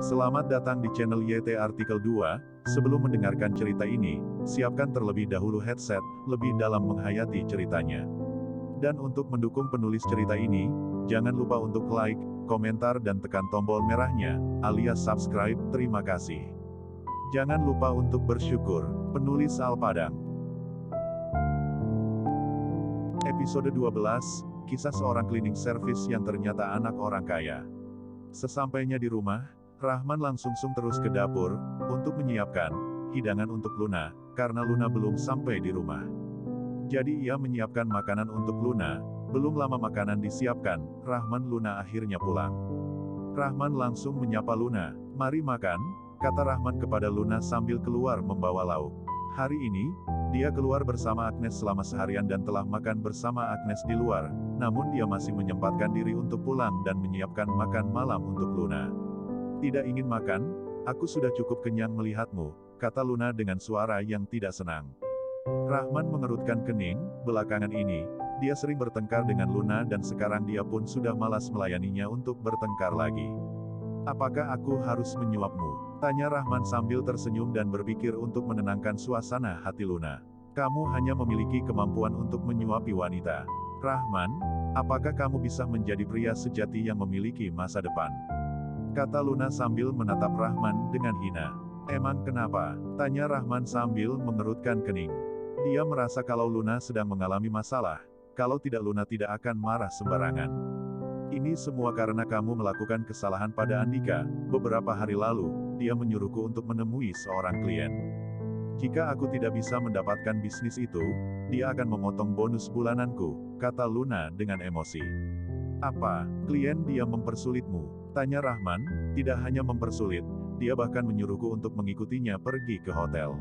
Selamat datang di channel YT Artikel 2. Sebelum mendengarkan cerita ini, siapkan terlebih dahulu headset, lebih dalam menghayati ceritanya. Dan untuk mendukung penulis cerita ini, jangan lupa untuk like, komentar dan tekan tombol merahnya, alias subscribe. Terima kasih. Jangan lupa untuk bersyukur. Penulis Al Padang. Episode 12, kisah seorang cleaning service yang ternyata anak orang kaya. Sesampainya di rumah, Rahman langsung terus ke dapur, untuk menyiapkan hidangan untuk Luna, karena Luna belum sampai di rumah. Jadi ia menyiapkan makanan untuk Luna. Belum lama makanan disiapkan, Rahman Luna akhirnya pulang. Rahman langsung menyapa Luna. "Mari makan," kata Rahman kepada Luna sambil keluar membawa lauk. Hari ini, dia keluar bersama Agnes selama seharian dan telah makan bersama Agnes di luar, namun dia masih menyempatkan diri untuk pulang dan menyiapkan makan malam untuk Luna. "Tidak ingin makan? Aku sudah cukup kenyang melihatmu," kata Luna dengan suara yang tidak senang. Rahman mengerutkan kening. Belakangan ini, dia sering bertengkar dengan Luna dan sekarang dia pun sudah malas melayaninya untuk bertengkar lagi. "Apakah aku harus menyuapmu?" tanya Rahman sambil tersenyum dan berpikir untuk menenangkan suasana hati Luna. "Kamu hanya memiliki kemampuan untuk menyuapi wanita. Rahman, apakah kamu bisa menjadi pria sejati yang memiliki masa depan?" kata Luna sambil menatap Rahman dengan hina. "Emang kenapa?" tanya Rahman sambil mengerutkan kening. Dia merasa kalau Luna sedang mengalami masalah. Kalau tidak, Luna tidak akan marah sembarangan. "Ini semua karena kamu melakukan kesalahan pada Andika. Beberapa hari lalu, dia menyuruhku untuk menemui seorang klien. Jika aku tidak bisa mendapatkan bisnis itu, dia akan memotong bonus bulananku," kata Luna dengan emosi. "Apa, klien dia mempersulitmu?" tanya Rahman. "Tidak hanya mempersulit, dia bahkan menyuruhku untuk mengikutinya pergi ke hotel,"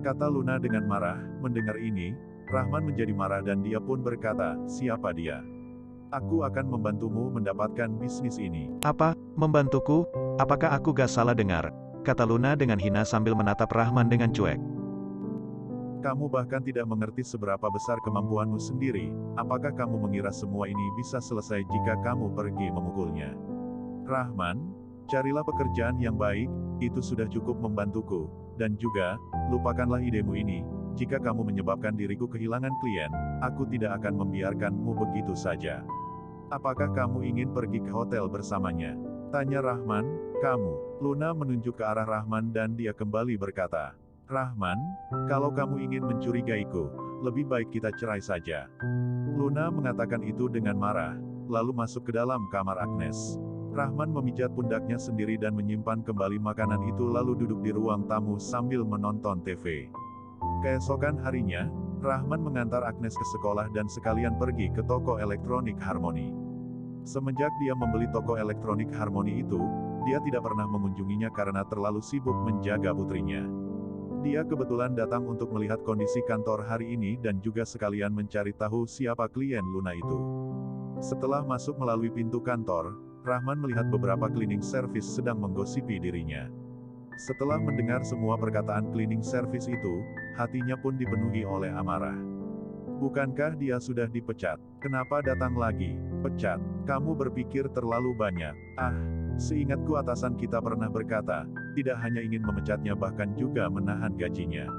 kata Luna dengan marah. Mendengar ini, Rahman menjadi marah dan dia pun berkata, "Siapa dia? Aku akan membantumu mendapatkan bisnis ini." "Apa, membantuku? Apakah aku gak salah dengar?" kata Luna dengan hina sambil menatap Rahman dengan cuek. "Kamu bahkan tidak mengerti seberapa besar kemampuanmu sendiri. Apakah kamu mengira semua ini bisa selesai jika kamu pergi memukulnya? Rahman, carilah pekerjaan yang baik, itu sudah cukup membantuku. Dan juga, lupakanlah idemu ini. Jika kamu menyebabkan diriku kehilangan klien, aku tidak akan membiarkanmu begitu saja. Apakah kamu ingin pergi ke hotel bersamanya?" tanya Rahman. "Kamu?" Luna menunjuk ke arah Rahman dan dia kembali berkata, "Rahman, kalau kamu ingin mencurigaiku, lebih baik kita cerai saja." Luna mengatakan itu dengan marah, lalu masuk ke dalam kamar Agnes. Rahman memijat pundaknya sendiri dan menyimpan kembali makanan itu lalu duduk di ruang tamu sambil menonton TV. Keesokan harinya, Rahman mengantar Agnes ke sekolah dan sekalian pergi ke toko elektronik Harmony. Semenjak dia membeli toko elektronik Harmony itu, dia tidak pernah mengunjunginya karena terlalu sibuk menjaga putrinya. Dia kebetulan datang untuk melihat kondisi kantor hari ini dan juga sekalian mencari tahu siapa klien Luna itu. Setelah masuk melalui pintu kantor, Rahman melihat beberapa cleaning service sedang menggosipi dirinya. Setelah mendengar semua perkataan cleaning service itu, hatinya pun dipenuhi oleh amarah. Bukankah dia sudah dipecat? Kenapa datang lagi? Pecat? Kamu berpikir terlalu banyak. Ah, seingatku atasan kita pernah berkata, tidak hanya ingin memecatnya bahkan juga menahan gajinya.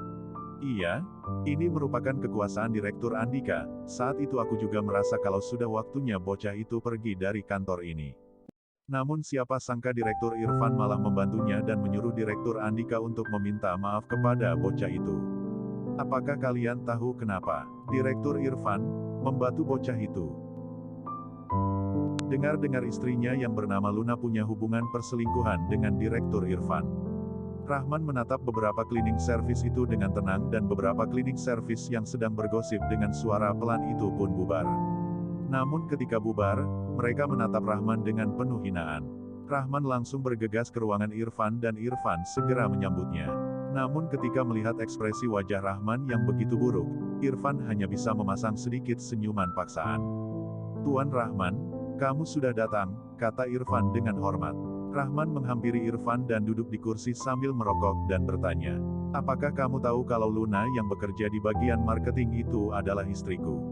Iya, ini merupakan kekuasaan Direktur Andika. Saat itu aku juga merasa kalau sudah waktunya bocah itu pergi dari kantor ini. Namun siapa sangka Direktur Irfan malah membantunya dan menyuruh Direktur Andika untuk meminta maaf kepada bocah itu. Apakah kalian tahu kenapa Direktur Irfan membantu bocah itu? Dengar-dengar istrinya yang bernama Luna punya hubungan perselingkuhan dengan Direktur Irfan. Rahman menatap beberapa cleaning service itu dengan tenang dan beberapa cleaning service yang sedang bergosip dengan suara pelan itu pun bubar. Namun ketika bubar, mereka menatap Rahman dengan penuh hinaan. Rahman langsung bergegas ke ruangan Irfan dan Irfan segera menyambutnya. Namun ketika melihat ekspresi wajah Rahman yang begitu buruk, Irfan hanya bisa memasang sedikit senyuman paksaan. "Tuan Rahman, kamu sudah datang," kata Irfan dengan hormat. Rahman menghampiri Irfan dan duduk di kursi sambil merokok dan bertanya, "Apakah kamu tahu kalau Luna yang bekerja di bagian marketing itu adalah istriku?"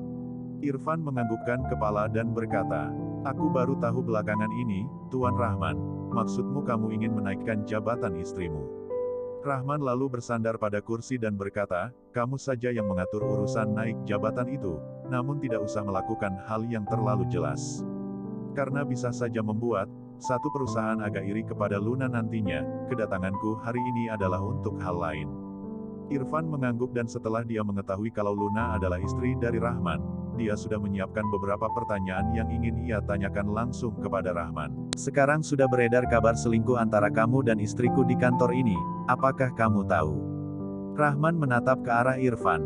Irfan menganggukkan kepala dan berkata, Aku baru tahu belakangan ini, Tuan Rahman. Maksudmu kamu ingin menaikkan jabatan istrimu? Rahman lalu bersandar pada kursi dan berkata, kamu saja yang mengatur urusan naik jabatan itu, namun tidak usah melakukan hal yang terlalu jelas. Karena bisa saja membuat satu perusahaan agak iri kepada Luna nantinya, kedatanganku hari ini adalah untuk hal lain. Irfan mengangguk dan setelah dia mengetahui kalau Luna adalah istri dari Rahman, dia sudah menyiapkan beberapa pertanyaan yang ingin ia tanyakan langsung kepada Rahman. Sekarang sudah beredar kabar selingkuh antara kamu dan istriku di kantor ini, apakah kamu tahu? Rahman menatap ke arah Irfan.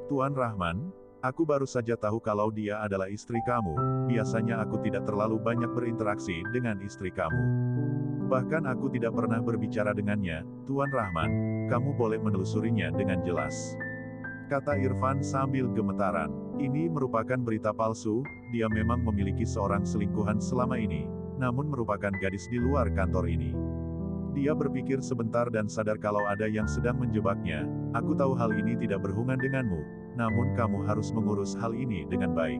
Tuan Rahman, aku baru saja tahu kalau dia adalah istri kamu. Biasanya aku tidak terlalu banyak berinteraksi dengan istri kamu. Bahkan aku tidak pernah berbicara dengannya, Tuan Rahman, kamu boleh menelusurinya dengan jelas. Kata Irfan sambil gemetaran. Ini merupakan berita palsu, dia memang memiliki seorang selingkuhan selama ini, namun merupakan gadis di luar kantor ini. Dia berpikir sebentar dan sadar kalau ada yang sedang menjebaknya. Aku tahu hal ini tidak berhubungan denganmu, namun kamu harus mengurus hal ini dengan baik.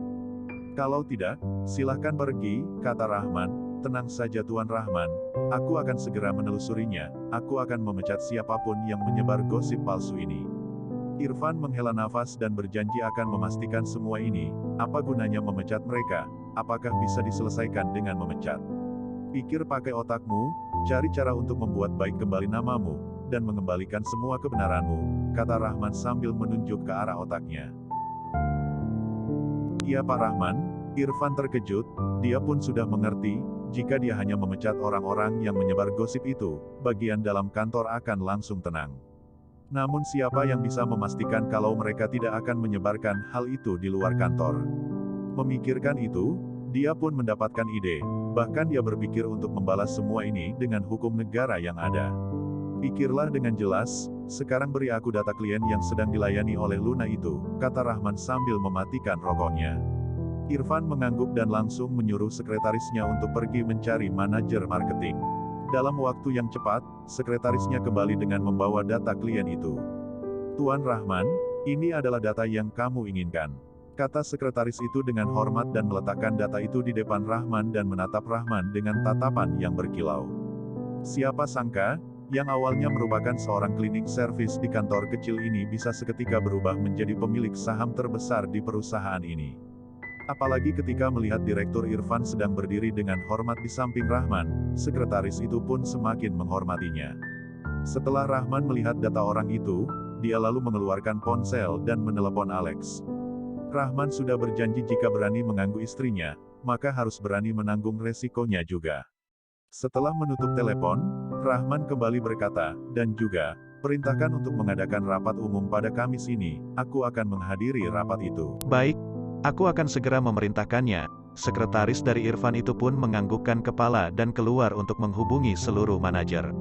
Kalau tidak, silahkan pergi, kata Rahman. Tenang saja Tuan Rahman, aku akan segera menelusurinya, aku akan memecat siapapun yang menyebar gosip palsu ini. Irfan menghela nafas dan berjanji akan memastikan semua ini. Apa gunanya memecat mereka? Apakah bisa diselesaikan dengan memecat? Pikir pakai otakmu, cari cara untuk membuat baik kembali namamu, dan mengembalikan semua kebenaranmu, kata Rahman sambil menunjuk ke arah otaknya. Iya Pak Rahman, Irfan terkejut, dia pun sudah mengerti, jika dia hanya memecat orang-orang yang menyebar gosip itu, bagian dalam kantor akan langsung tenang. Namun siapa yang bisa memastikan kalau mereka tidak akan menyebarkan hal itu di luar kantor? Memikirkan itu, dia pun mendapatkan ide, bahkan dia berpikir untuk membalas semua ini dengan hukum negara yang ada. Pikirlah dengan jelas, sekarang beri aku data klien yang sedang dilayani oleh Luna itu, kata Rahman sambil mematikan rokoknya. Irfan mengangguk dan langsung menyuruh sekretarisnya untuk pergi mencari manajer marketing. Dalam waktu yang cepat, sekretarisnya kembali dengan membawa data klien itu. Tuan Rahman, ini adalah data yang kamu inginkan. Kata sekretaris itu dengan hormat dan meletakkan data itu di depan Rahman dan menatap Rahman dengan tatapan yang berkilau. Siapa sangka, yang awalnya merupakan seorang cleaning service di kantor kecil ini bisa seketika berubah menjadi pemilik saham terbesar di perusahaan ini. Apalagi ketika melihat Direktur Irfan sedang berdiri dengan hormat di samping Rahman, sekretaris itu pun semakin menghormatinya. Setelah Rahman melihat data orang itu, dia lalu mengeluarkan ponsel dan menelepon Alex. Rahman sudah berjanji jika berani mengganggu istrinya, maka harus berani menanggung resikonya juga. Setelah menutup telepon, Rahman kembali berkata, dan juga, perintahkan untuk mengadakan rapat umum pada Kamis ini, aku akan menghadiri rapat itu. Baik, aku akan segera memerintahkannya. Sekretaris dari Irfan itu pun menganggukkan kepala dan keluar untuk menghubungi seluruh manajer.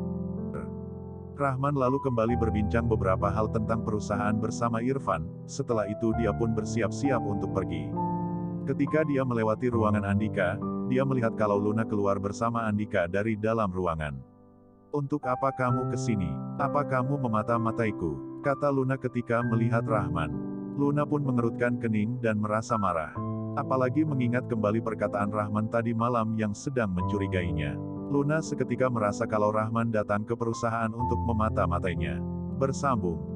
Rahman lalu kembali berbincang beberapa hal tentang perusahaan bersama Irfan, setelah itu dia pun bersiap-siap untuk pergi. Ketika dia melewati ruangan Andika, dia melihat kalau Luna keluar bersama Andika dari dalam ruangan. Untuk apa kamu kesini? Apa kamu memata-mataiku? Kata Luna ketika melihat Rahman. Luna pun mengerutkan kening dan merasa marah. Apalagi mengingat kembali perkataan Rahman tadi malam yang sedang mencurigainya. Luna seketika merasa kalau Rahman datang ke perusahaan untuk memata-matainya. Bersambung.